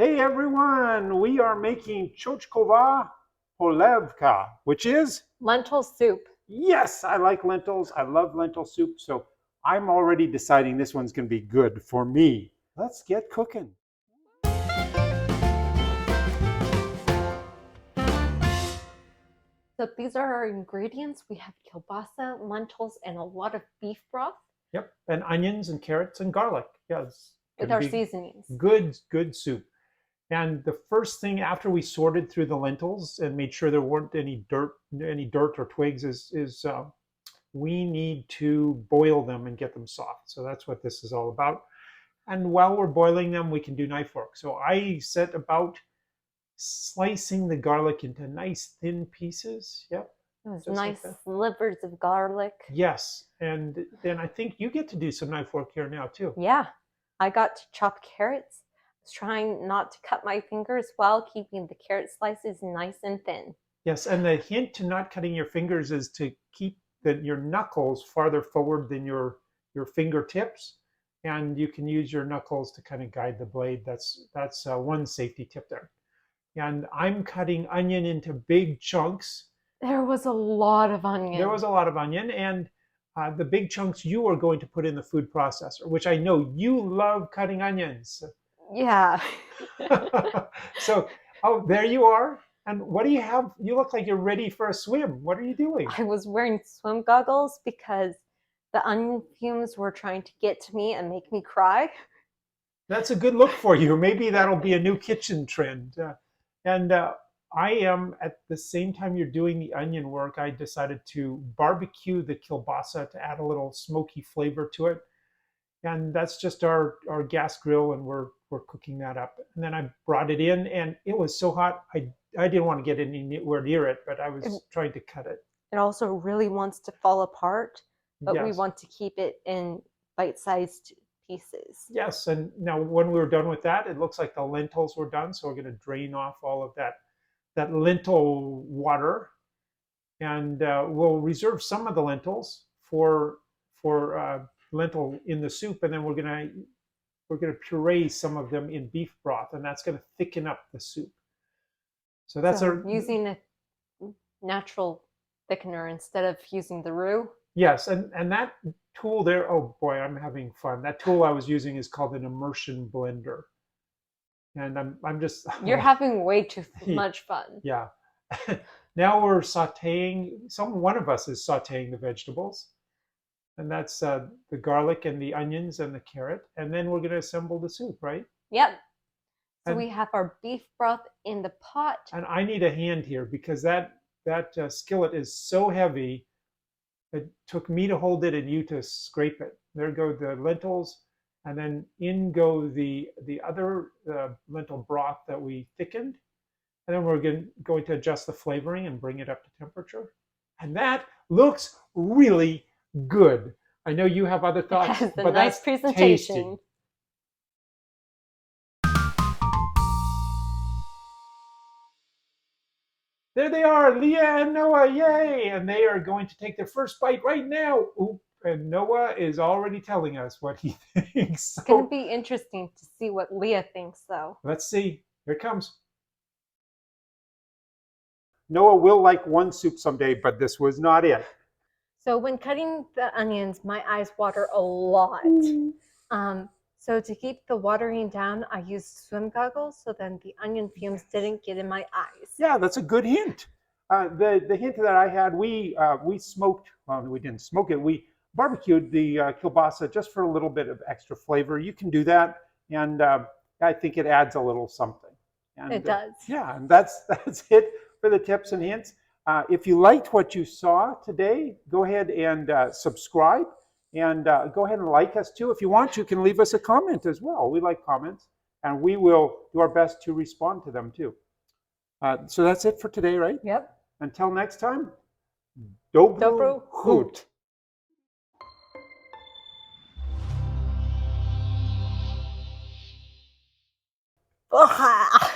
Hey everyone, we are making Čočková Polévka, which is? Lentil soup. Yes, I like lentils. I love lentil soup, so I'm already deciding this one's going to be good for me. Let's get cooking. So these are our ingredients. We have kielbasa, lentils, and a lot of beef broth. Yep, and onions and carrots and garlic. Yes. With our seasonings. Good soup. And the first thing after we sorted through the lentils and made sure there weren't any dirt or twigs is we need to boil them and get them soft. So that's what this is all about. And while we're boiling them, we can do knife work. So I set about slicing the garlic into nice thin pieces. Yep. Those nice slivers of garlic. Yes. And then I think you get to do some knife work here now too. Yeah. I got to chop carrots. I was trying not to cut my fingers while keeping the carrot slices nice and thin. Yes, and the hint to not cutting your fingers is to keep your knuckles farther forward than your fingertips, and you can use your knuckles to kind of guide the blade. That's one safety tip there. And I'm cutting onion into big chunks. There was a lot of onion. There was a lot of onion, and the big chunks you are going to put in the food processor, which I know you love cutting onions. Yeah. So, oh, there you are. And what do you have? You look like you're ready for a swim. What are you doing? I was wearing swim goggles because the onion fumes were trying to get to me and make me cry. That's a good look for you. Maybe that'll be a new kitchen trend. I am, at the same time you're doing the onion work, I decided to barbecue the kielbasa to add a little smoky flavor to it. And that's just our gas grill, and we're cooking that up. And then I brought it in, and it was so hot, I didn't want to get anywhere near it, but I was trying to cut it. It also really wants to fall apart, but yes. We want to keep it in bite-sized pieces. Yes, and now when we were done with that, it looks like the lentils were done, so we're going to drain off all of that lentil water, and we'll reserve some of the lentils for lentil in the soup, and then we're gonna puree some of them in beef broth, and that's gonna thicken up the soup. So that's using a natural thickener instead of using the roux. Yes, and that tool there, oh boy, I'm having fun. That tool I was using is called an immersion blender. And I'm just You're having way too much fun. Yeah. Now we're sauteing, one of us is sauteing the vegetables. And that's the garlic and the onions and the carrot. And then we're going to assemble the soup, right? Yep. So we have our beef broth in the pot. And I need a hand here because that skillet is so heavy. It took me to hold it and you to scrape it. There go the lentils. And then in go the other lentil broth that we thickened. And then we're going to adjust the flavoring and bring it up to temperature. And that looks really good. I know you have other thoughts, but nice that's presentation. Tasty. There they are, Leah and Noah, yay! And they are going to take their first bite right now. Oop, and Noah is already telling us what he thinks. So, it's going to be interesting to see what Leah thinks, though. Let's see. Here it comes. Noah will like one soup someday, but this was not it. So when cutting the onions, my eyes water a lot. So to keep the watering down, I used swim goggles so then the onion fumes didn't get in my eyes. Yeah, that's a good hint. The hint that I had, we smoked, well, we didn't smoke it, we barbecued the kielbasa just for a little bit of extra flavor. You can do that, and I think it adds a little something. And, it does. Yeah, and that's it for the tips and hints. If you liked what you saw today, go ahead and subscribe, and go ahead and like us too. If you want, you can leave us a comment as well. We like comments, and we will do our best to respond to them too. So that's it for today, right? Yep. Until next time, Dobro Hoot. Ugh.